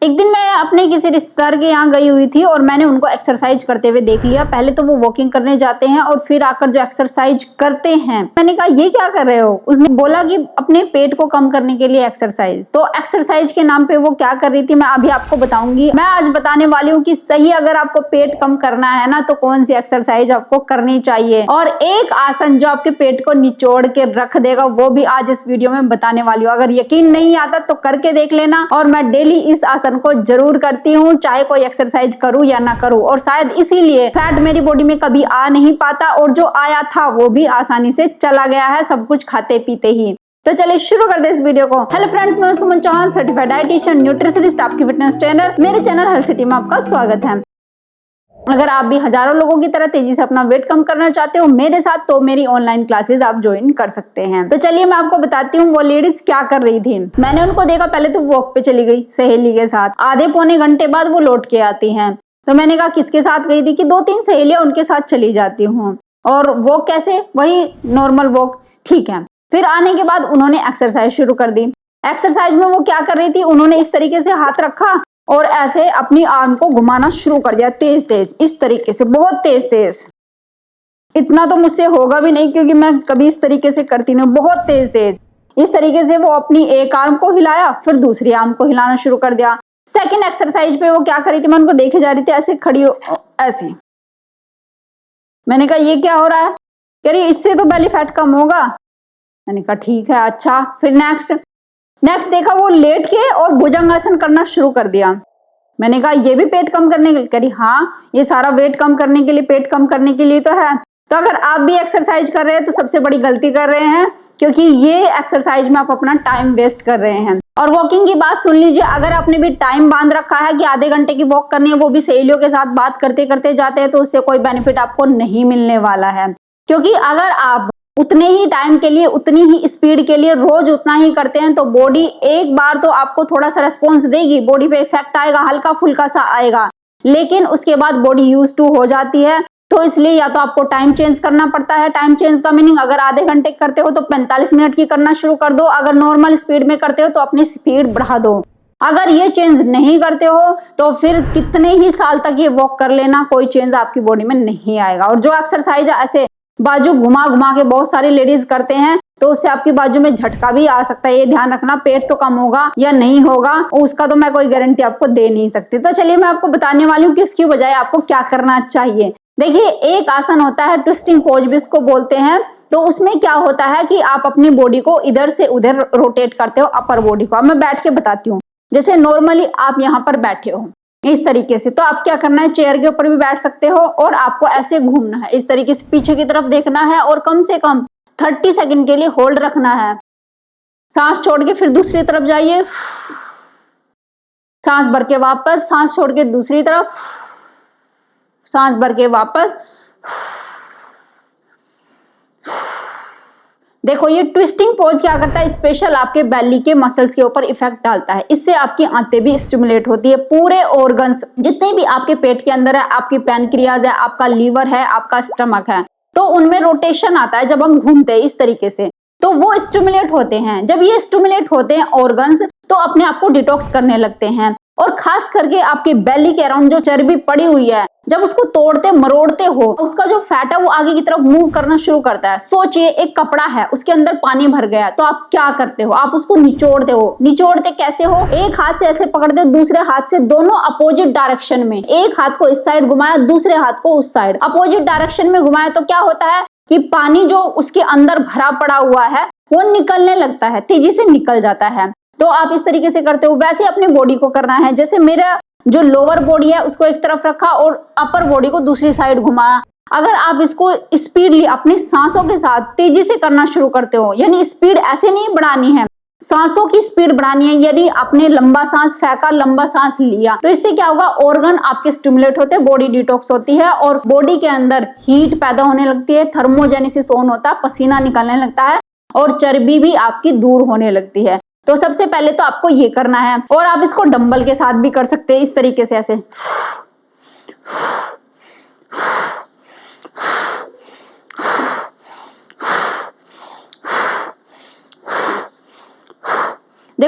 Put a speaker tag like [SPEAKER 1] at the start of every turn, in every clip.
[SPEAKER 1] एक दिन मैं अपने किसी रिश्तेदार के यहाँ गई हुई थी और मैंने उनको एक्सरसाइज करते हुए देख लिया। पहले तो वो वॉकिंग करने जाते हैं और फिर आकर जो एक्सरसाइज करते हैं, मैंने कहा ये क्या कर रहे हो? उसने बोला कि अपने पेट को कम करने के लिए एक्सरसाइज। तो एक्सरसाइज के नाम पे वो क्या कर रही थी मैं अभी आपको बताऊंगी। मैं आज बताने वाली हूँ कि सही अगर आपको पेट कम करना है ना तो कौन सी एक्सरसाइज आपको करनी चाहिए, और एक आसन जो आपके पेट को निचोड़ के रख देगा वो भी आज इस वीडियो में बताने वाली हूँ। अगर यकीन नहीं आता तो करके देख लेना। और मैं डेली इस आसन को जरूर करती हूँ, चाहे कोई एक्सरसाइज करूँ या ना करूँ, और शायद इसीलिए फैट मेरी बॉडी में कभी आ नहीं पाता, और जो आया था वो भी आसानी से चला गया है, सब कुछ खाते पीते ही। तो चलिए शुरू करते हैं इस वीडियो को। हेलो फ्रेंड्स, मैं सुमन चौहान, सर्टिफाइड डाइटिशियन, न्यूट्रिशनिस्ट, आपकी फिटनेस ट्रेनर। मेरे चैनल हेल्थ सिटी में आपका स्वागत है। अगर आप भी हजारों लोगों की तरह तेजी से अपना वेट कम करना चाहते हो मेरे साथ, तो मेरी ऑनलाइन क्लासेस आप ज्वाइन कर सकते हैं। तो चलिए मैं आपको बताती हूँ वो लेडीज क्या कर रही थी। मैंने उनको देखा, पहले तो वॉक पे चली गई सहेली के साथ, आधे पौने घंटे बाद वो लौट के आती हैं। तो मैंने कहा किसके साथ गई थी? कि 2-3 सहेलियां उनके साथ चली जाती हूँ। और वॉक कैसे? वही नॉर्मल वॉक, ठीक है। फिर आने के बाद उन्होंने एक्सरसाइज शुरू कर दी। एक्सरसाइज में वो क्या कर रही थी, उन्होंने इस तरीके से हाथ रखा और ऐसे अपनी आर्म को घुमाना शुरू कर दिया, तेज तेज, इस तरीके से, बहुत तेज तेज। इतना तो मुझसे होगा भी नहीं क्योंकि मैं कभी इस तरीके से करती नहीं, बहुत तेज तेज। इस तरीके से वो अपनी एक आर्म को हिलाया, फिर दूसरी आर्म को हिलाना शुरू कर दिया। सेकंड एक्सरसाइज पे वो क्या कर रही थी, मैं उनको देखे जा रही थी, ऐसे खड़ी हो, ऐसे। मैंने कहा ये क्या हो रहा है? कह रही इससे तो बेली फैट कम होगा। मैंने कहा ठीक है, अच्छा। फिर नेक्स्ट देखा वो लेट के और भुजंगासन करना शुरू कर दिया। मैंने कहा ये भी पेट कम करने के लिए? कह रही हाँ, ये सारा वेट कम करने के लिए, पेट कम करने के लिए तो है। तो अगर आप भी एक्सरसाइज कर रहे हैं तो सबसे बड़ी गलती कर रहे हैं, क्योंकि ये एक्सरसाइज में आप अपना टाइम वेस्ट कर रहे हैं। और वॉकिंग की बात सुन लीजिए, अगर आपने भी टाइम बांध रखा है कि आधे घंटे की वॉक करनी है, वो भी सहेलियों के साथ बात करते करते जाते हैं, तो उससे कोई बेनिफिट आपको नहीं मिलने वाला है। क्योंकि अगर आप उतने ही टाइम के लिए, उतनी ही स्पीड के लिए रोज उतना ही करते हैं तो बॉडी एक बार तो आपको थोड़ा सा रेस्पॉन्स देगी, बॉडी पे इफेक्ट आएगा, हल्का फुल्का सा आएगा, लेकिन उसके बाद बॉडी यूज टू हो जाती है। तो इसलिए या तो आपको टाइम चेंज करना पड़ता है। टाइम चेंज का मीनिंग, अगर आधे घंटे करते हो तो 45 मिनट की करना शुरू कर दो। अगर नॉर्मल स्पीड में करते हो तो अपनी स्पीड बढ़ा दो। अगर ये चेंज नहीं करते हो तो फिर कितने ही साल तक ये वॉक कर लेना, कोई चेंज आपकी बॉडी में नहीं आएगा। और जो एक्सरसाइज ऐसे बाजू घुमा घुमा के बहुत सारी लेडीज करते हैं तो उससे आपकी बाजू में झटका भी आ सकता है। ये ध्यान रखना, पेट तो कम होगा या नहीं होगा उसका तो मैं कोई गारंटी आपको दे नहीं सकती। तो चलिए मैं आपको बताने वाली हूँ कि इसकी बजाय आपको क्या करना चाहिए। देखिए, एक आसन होता है ट्विस्टिंग पोज भी इसको बोलते हैं। तो उसमें क्या होता है कि आप अपनी बॉडी को इधर से उधर रोटेट करते हो, अपर बॉडी को। अब मैं बैठ के बताती हूँ। जैसे नॉर्मली आप यहाँ पर बैठे हो इस तरीके से, तो आप क्या करना है, चेयर के ऊपर भी बैठ सकते हो और आपको ऐसे घूमना है, इस तरीके से पीछे की तरफ देखना है और कम से कम 30 सेकंड के लिए होल्ड रखना है। सांस छोड़ के फिर दूसरी तरफ जाइए, सांस भर के वापस, सांस छोड़ के दूसरी तरफ, सांस भर के वापस। देखो ये ट्विस्टिंग पोज क्या करता है, स्पेशल आपके बेली के मसल्स के ऊपर इफेक्ट डालता है। इससे आपकी आंतें भी स्टिमुलेट होती है। पूरे ऑर्गन्स जितने भी आपके पेट के अंदर है, आपकी पैनक्रियाज है, आपका लीवर है, आपका स्टमक है, तो उनमें रोटेशन आता है जब हम घूमते हैं इस तरीके से, तो वो स्टिमुलेट होते हैं। जब ये स्टिमुलेट होते हैं ऑर्गन्स, तो अपने आप को डिटॉक्स करने लगते हैं। और खास करके आपके बेली के अराउंड जो चर्बी पड़ी हुई है, जब उसको तोड़ते मरोड़ते हो, उसका जो फैट है वो आगे की तरफ मूव करना शुरू करता है। सोचिए एक कपड़ा है, उसके अंदर पानी भर गया, तो आप क्या करते हो, आप उसको निचोड़ते हो। निचोड़ते कैसे हो? एक हाथ से ऐसे पकड़ते हो, दूसरे हाथ से दोनों अपोजिट डायरेक्शन में, एक हाथ को इस साइड घुमाया, दूसरे हाथ को उस साइड, अपोजिट डायरेक्शन में घुमाया, तो क्या होता है कि पानी जो उसके अंदर भरा पड़ा हुआ है वो निकलने लगता है, तेजी से निकल जाता है। तो आप इस तरीके से करते हो। वैसे अपनी बॉडी को करना है। जैसे मेरा जो लोअर बॉडी है उसको एक तरफ रखा और अपर बॉडी को दूसरी साइड घुमाया। अगर आप इसको स्पीडली अपनी सांसों के साथ तेजी से करना शुरू करते हो, यानी स्पीड ऐसे नहीं बढ़ानी है, सांसों की स्पीड बढ़ानी है। यदि आपने लंबा सांस फेंका, लंबा सांस लिया, तो इससे क्या होगा, ऑर्गन आपके स्टिमुलेट होते हैं, बॉडी डिटॉक्स होती है और बॉडी के अंदर हीट पैदा होने लगती है, थर्मोजेनेसिस ऑन होता है, पसीना निकलने लगता है और चर्बी भी आपकी दूर होने लगती है। तो सबसे पहले तो आपको ये करना है। और आप इसको डंबल के साथ भी कर सकते हैं, इस तरीके से ऐसे।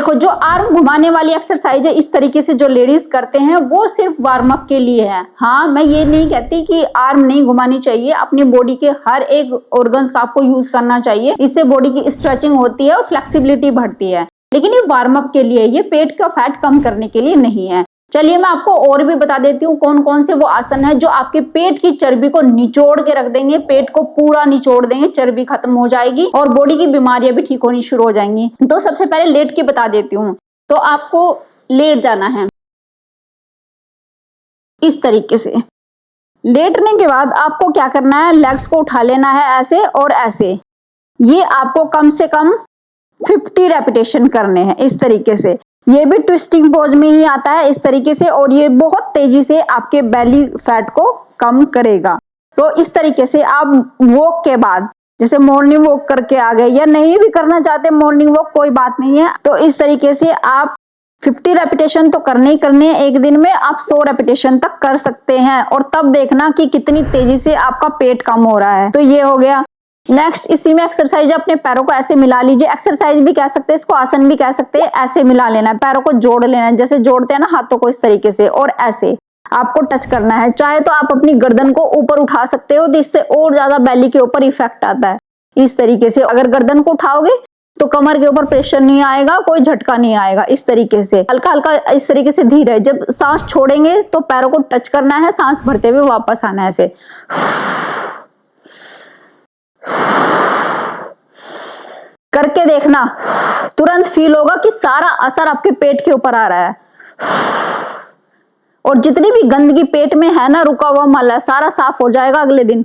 [SPEAKER 1] देखो जो आर्म घुमाने वाली एक्सरसाइज है इस तरीके से जो लेडीज करते हैं वो सिर्फ वार्म अप के लिए है। हाँ, मैं ये नहीं कहती कि आर्म नहीं घुमानी चाहिए, अपनी बॉडी के हर एक ऑर्गन्स का आपको यूज करना चाहिए, इससे बॉडी की स्ट्रेचिंग होती है और फ्लेक्सिबिलिटी बढ़ती है, लेकिन ये वार्म अप के लिए, ये पेट का फैट कम करने के लिए नहीं है। चलिए मैं आपको और भी बता देती हूँ कौन कौन से वो आसन है जो आपके पेट की चर्बी को निचोड़ के रख देंगे, पेट को पूरा निचोड़ देंगे, चर्बी खत्म हो जाएगी और बॉडी की बीमारियां भी ठीक होनी शुरू हो जाएंगी। तो सबसे पहले लेट के बता देती हूँ। तो आपको लेट जाना है इस तरीके से। लेटने के बाद आपको क्या करना है, लेग्स को उठा लेना है ऐसे और ऐसे। ये आपको कम से कम 50 रेपिटेशन करने हैं इस तरीके से। ये भी ट्विस्टिंग पोज में ही आता है इस तरीके से, और ये बहुत तेजी से आपके बेली फैट को कम करेगा। तो इस तरीके से आप वॉक के बाद, जैसे मॉर्निंग वॉक करके आ गए या नहीं भी करना चाहते मॉर्निंग वॉक, कोई बात नहीं है, तो इस तरीके से आप 50 रेपिटेशन तो करने ही करने हैं। एक दिन में आप 100 रेपिटेशन तक कर सकते हैं, और तब देखना कि कितनी तेजी से आपका पेट कम हो रहा है। तो ये हो गया। नेक्स्ट इसी में एक्सरसाइज, अपने पैरों को ऐसे मिला लीजिए। एक्सरसाइज भी कह सकते हैं इसको, आसन भी कह सकते हैं। ऐसे मिला लेना है, पैरों को जोड़ लेना है, जैसे जोड़ते हैं ना हाथों को इस तरीके से, और ऐसे आपको टच करना है। चाहे तो आप अपनी गर्दन को ऊपर उठा सकते हो, तो इससे और ज्यादा बेली के ऊपर इफेक्ट आता है। इस तरीके से अगर गर्दन को उठाओगे तो कमर के ऊपर प्रेशर नहीं आएगा, कोई झटका नहीं आएगा। इस तरीके से हल्का हल्का इस तरीके से धीरे, जब सांस छोड़ेंगे तो पैरों को टच करना है, सांस भरते हुए वापस आना है ऐसे। करके देखना, तुरंत फील होगा कि सारा असर आपके पेट के ऊपर आ रहा है, और जितनी भी गंदगी पेट में है ना, रुका हुआ मल है, सारा साफ हो जाएगा अगले दिन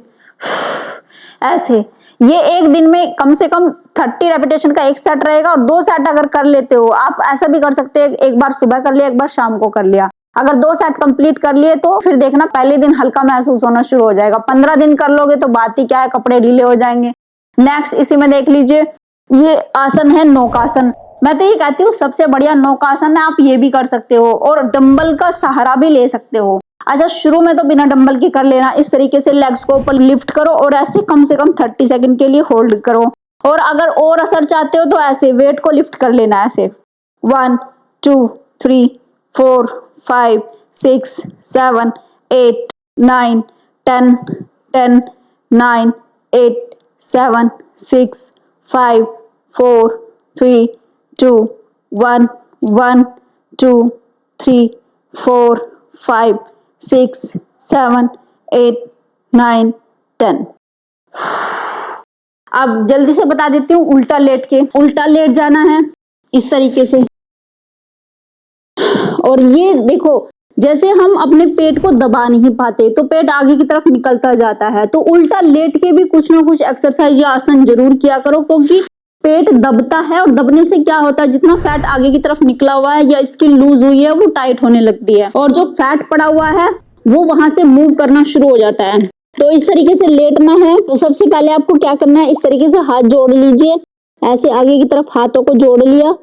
[SPEAKER 1] ऐसे। ये एक दिन में कम से कम 30 रेपिटेशन का एक सेट रहेगा, और 2 सेट अगर कर लेते हो आप, ऐसा भी कर सकते हो, एक बार सुबह कर लिया, एक बार शाम को कर लिया। अगर 2 सेट कंप्लीट कर लिए तो फिर देखना पहले दिन हल्का महसूस होना शुरू हो जाएगा। 15 दिन कर लोगे तो बात ही क्या है, कपड़े ढीले हो जाएंगे। नेक्स्ट इसी में देख लीजिए, ये आसन है नौकासन। मैं तो ये कहती हूँ सबसे बढ़िया नौकासन है, आप ये भी कर सकते हो, और डंबल का सहारा भी ले सकते हो। अच्छा, शुरू में तो बिना डंबल के कर लेना। इस तरीके से लेग्स को ऊपर लिफ्ट करो और ऐसे कम से कम 30 सेकंड के लिए होल्ड करो, और अगर और असर चाहते हो तो ऐसे वेट को लिफ्ट कर लेना ऐसे। 1 2 3 4 5 6 7 8 9 10 10 9 8 7 6 5 4 3 2 1 1 2 3 4 5 6 7 8 9 10। अब जल्दी से बता देती हूँ उल्टा लेट के। उल्टा लेट जाना है इस तरीके से, और ये देखो जैसे हम अपने पेट को दबा नहीं पाते तो पेट आगे की तरफ निकलता जाता है, तो उल्टा लेट के भी कुछ ना कुछ एक्सरसाइज या आसन जरूर किया करो, क्योंकि पेट दबता है, और दबने से क्या होता है, जितना फैट आगे की तरफ निकला हुआ है या स्किन लूज हुई है वो टाइट होने लगती है, और जो फैट पड़ा हुआ है वो वहां से मूव करना शुरू हो जाता है। तो इस तरीके से लेटना है। तो सबसे पहले आपको क्या करना है, इस तरीके से हाथ जोड़ लीजिए, ऐसे आगे की तरफ हाथों को जोड़ लिया,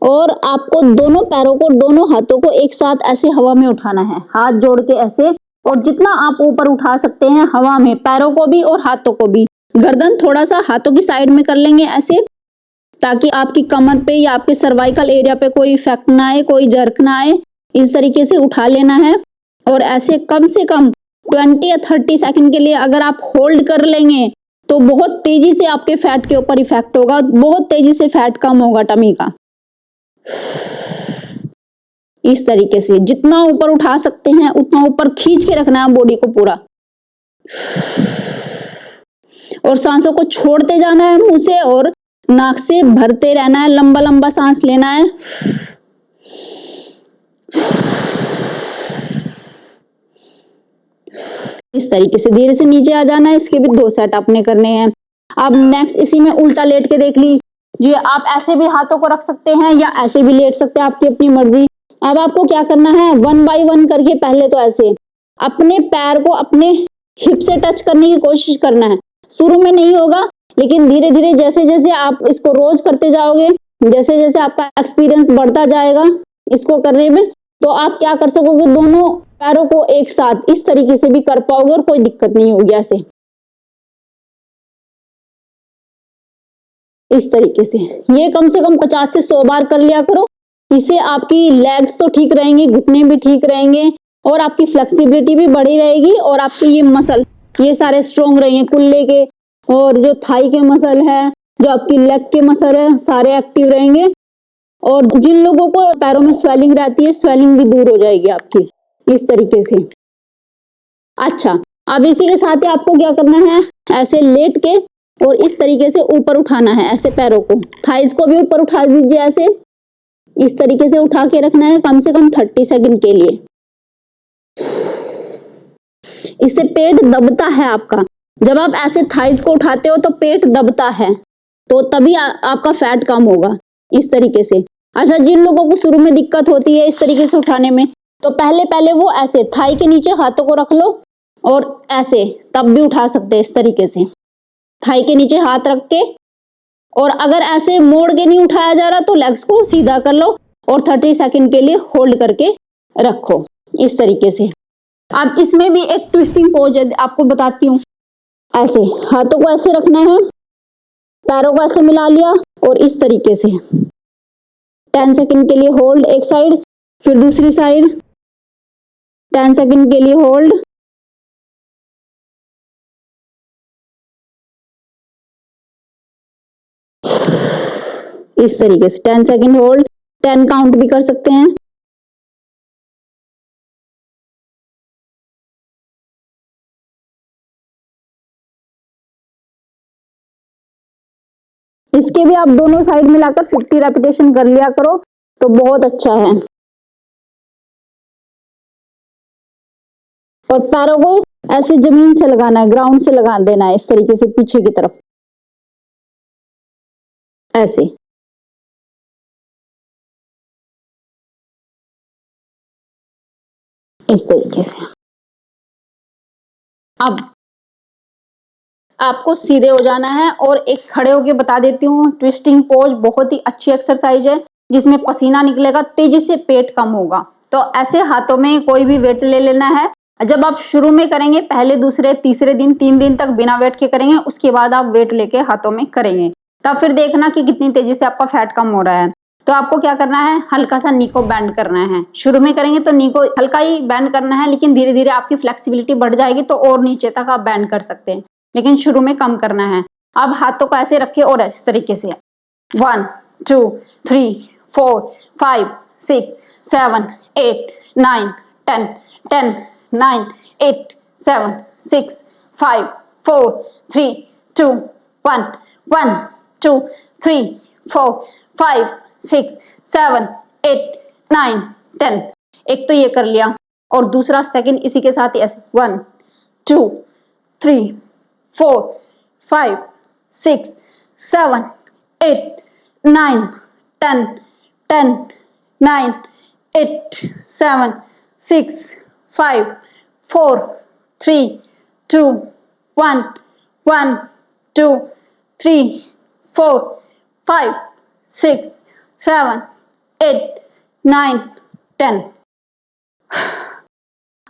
[SPEAKER 1] और आपको दोनों पैरों को, दोनों हाथों को एक साथ ऐसे हवा में उठाना है, हाथ जोड़ के ऐसे, और जितना आप ऊपर उठा सकते हैं हवा में, पैरों को भी और हाथों को भी। गर्दन थोड़ा सा हाथों की साइड में कर लेंगे ऐसे, ताकि आपकी कमर पे या आपके सर्वाइकल एरिया पे कोई इफेक्ट ना आए, कोई जर्क ना आए। इस तरीके से उठा लेना है, और ऐसे कम से कम 20 या 30 सेकंड के लिए अगर आप होल्ड कर लेंगे तो बहुत तेजी से आपके फैट के ऊपर इफेक्ट होगा, बहुत तेजी से फैट कम होगा टमी का। इस तरीके से जितना ऊपर उठा सकते हैं उतना ऊपर खींच के रखना है बॉडी को पूरा, और सांसों को छोड़ते जाना है मुंह से, और नाक से भरते रहना है, लंबा लंबा सांस लेना है। इस तरीके से धीरे से नीचे आ जाना है। इसके भी 2 सेट आपने करने हैं। अब नेक्स्ट इसी में उल्टा लेट के देख लीजिए। आप ऐसे भी हाथों को रख सकते हैं या ऐसे भी लेट सकते हैं, आपकी अपनी मर्जी। अब आपको क्या करना है, 1 बाय 1 करके पहले तो ऐसे अपने पैर को अपने हिप से टच करने की कोशिश करना है। शुरू में नहीं होगा, लेकिन धीरे धीरे जैसे जैसे आप इसको रोज करते जाओगे, जैसे जैसे आपका एक्सपीरियंस बढ़ता जाएगा इसको करने में, तो आप क्या कर सकोगे, दोनों पैरों को एक साथ इस तरीके से भी कर पाओगे और कोई दिक्कत नहीं होगी। ऐसे इस तरीके से ये कम से कम 50 से 100 बार कर लिया करो। इससे आपकी लेग्स तो ठीक रहेंगी, घुटने भी ठीक रहेंगे और आपकी फ्लेक्सिबिलिटी भी बढ़ी रहेगी और आपके ये मसल ये सारे स्ट्रॉन्ग रहेंगे, कुल्ले के और जो थाई के मसल है, जो आपकी लेग के मसल है, सारे एक्टिव रहेंगे। और जिन लोगों को पैरों में स्वेलिंग रहती है, स्वेलिंग भी दूर हो जाएगी आपकी इस तरीके से। अच्छा, अब इसी के साथ ही आपको क्या करना है, ऐसे लेट के और इस तरीके से ऊपर उठाना है, ऐसे पैरों को, थाइस को भी ऊपर उठा दीजिए, ऐसे इस तरीके से उठा के रखना है कम से कम 30 सेकंड के लिए। इससे पेट दबता है आपका, जब आप ऐसे थाइस को उठाते हो तो पेट दबता है, तो तभी आपका फैट कम होगा इस तरीके से। अच्छा, जिन लोगों को शुरू में दिक्कत होती है इस तरीके से उठाने में, तो पहले वो ऐसे थाई के नीचे हाथों को रख लो और ऐसे तब भी उठा सकते हैं इस तरीके से, थाई के नीचे हाथ रख के। और अगर ऐसे मोड़ के नहीं उठाया जा रहा तो लेग्स को सीधा कर लो और 30 सेकंड के लिए होल्ड करके रखो इस तरीके से। अब इसमें भी एक ट्विस्टिंग पोज है, आपको बताती हूँ। ऐसे हाथों को ऐसे रखना है, पैरों को ऐसे मिला लिया और इस तरीके से 10 सेकंड के लिए होल्ड एक साइड, फिर दूसरी साइड 10 सेकंड के लिए होल्ड, इस तरीके से 10 सेकंड होल्ड, 10 काउंट भी कर सकते हैं। इसके भी आप दोनों साइड मिलाकर 50 रेपिटेशन कर लिया करो तो बहुत अच्छा है। और पैरों को ऐसे जमीन से लगाना है, ग्राउंड से लगा देना है इस तरीके से पीछे की तरफ, ऐसे। इस तरीके से। अब आपको सीधे हो जाना है और एक खड़े होके बता देती हूँ। ट्विस्टिंग पोज बहुत ही अच्छी एक्सरसाइज है जिसमें पसीना निकलेगा, तेजी से पेट कम होगा। तो ऐसे हाथों में कोई भी वेट ले लेना है। जब आप शुरू में करेंगे, पहले दूसरे तीसरे दिन 3 दिन तक बिना वेट के करेंगे, उसके बाद आप वेट लेके हाथों में करेंगे, तब फिर देखना कि कितनी तेजी से आपका फैट कम हो रहा है। तो आपको क्या करना है, हल्का सा नी को बेंड करना है। शुरू में करेंगे तो नी को हल्का ही बेंड करना है, लेकिन धीरे धीरे आपकी फ्लेक्सिबिलिटी बढ़ जाएगी तो और नीचे तक आप बेंड कर सकते हैं, लेकिन शुरू में कम करना है। अब हाथों को ऐसे रखिए और इस तरीके से 1 2 3 4 5 6 7 8 9 10 10 9 8 7 6 5 4 3 2 1 1 2 3 4 5 6 7 8 9 10। एक तो ये कर लिया और दूसरा सेकंड इसी के साथ ही ऐसे 1 2 3 4 5 6 7 8 9 10 10 9 8 7 6 5 4 3 2 1 1 2 3 4 5 6 7 8 9 10।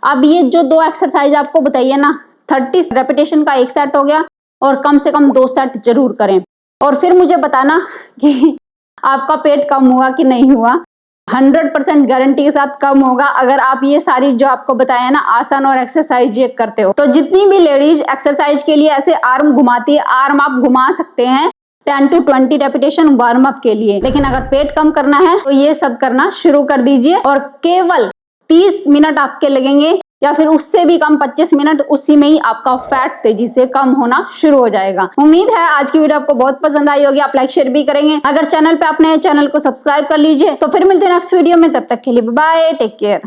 [SPEAKER 1] अब ये जो 2 एक्सरसाइज आपको बताइए ना, 30 रेपिटेशन का एक सेट हो गया और कम से कम 2 सेट जरूर करें। और फिर मुझे बताना कि आपका पेट कम हुआ कि नहीं हुआ। 100% गारंटी के साथ कम होगा अगर आप ये सारी जो आपको बताया ना आसन और एक्सरसाइज ये करते हो। तो जितनी भी लेडीज एक्सरसाइज के लिए ऐसे आर्म घुमाती है, आर्म आप घुमा सकते हैं 10 to 20 रेपिटेशन वार्म अप के लिए। लेकिन अगर पेट कम करना है तो ये सब करना शुरू कर दीजिए और केवल 30 मिनट आपके लगेंगे या फिर उससे भी कम 25 मिनट, उसी में ही आपका फैट तेजी से कम होना शुरू हो जाएगा। उम्मीद है आज की वीडियो आपको बहुत पसंद आई होगी। आप लाइक शेयर भी करेंगे। अगर चैनल पे आपने चैनल को सब्सक्राइब कर लीजिए। तो फिर मिलते हैं नेक्स्ट वीडियो में, तब तक के लिए बाय, टेक केयर।